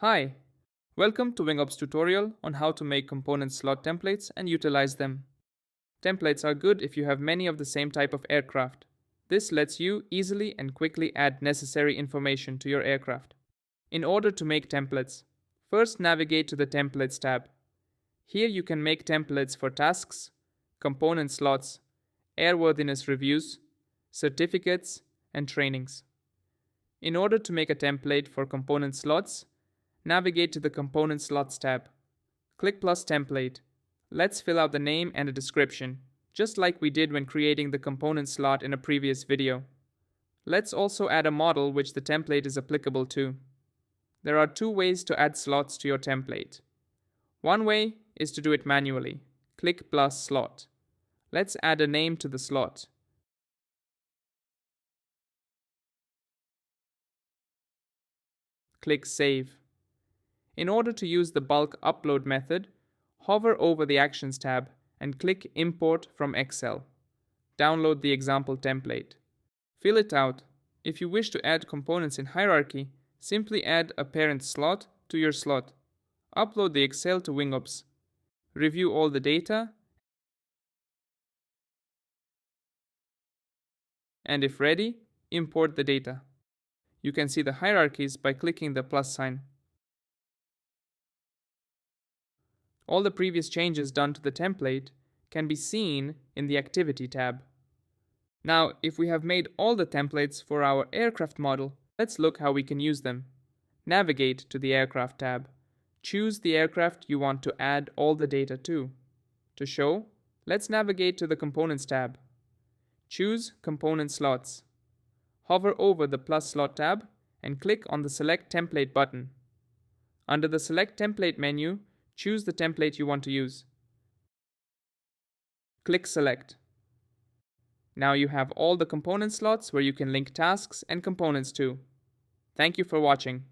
Hi, welcome to Wingops tutorial on how to make component slot templates and utilize them. Templates are good if you have many of the same type of aircraft. This lets you easily and quickly add necessary information to your aircraft. In order to make templates, first navigate to the Templates tab. Here you can make templates for tasks, component slots, airworthiness reviews, certificates, and trainings. In order to make a template for component slots, navigate to the Component Slots tab. Click plus Template. Let's fill out the name and a description, just like we did when creating the component slot in a previous video. Let's also add a model which the template is applicable to. There are two ways to add slots to your template. One way is to do it manually. Click plus Slot. Let's add a name to the slot. Click Save. In order to use the bulk upload method, hover over the Actions tab and click Import from Excel. Download the example template. Fill it out. If you wish to add components in hierarchy, simply add a parent slot to your slot. Upload the Excel to Wingops. Review all the data, and if ready, import the data. You can see the hierarchies by clicking the plus sign. All the previous changes done to the template can be seen in the Activity tab. Now, if we have made all the templates for our aircraft model, let's look how we can use them. Navigate to the Aircraft tab. Choose the aircraft you want to add all the data to. To show, let's navigate to the Components tab. Choose Component Slots. Hover over the plus slot tab and click on the Select Template button. Under the Select Template menu, choose the template you want to use. Click Select. Now you have all the component slots where you can link tasks and components to. Thank you for watching.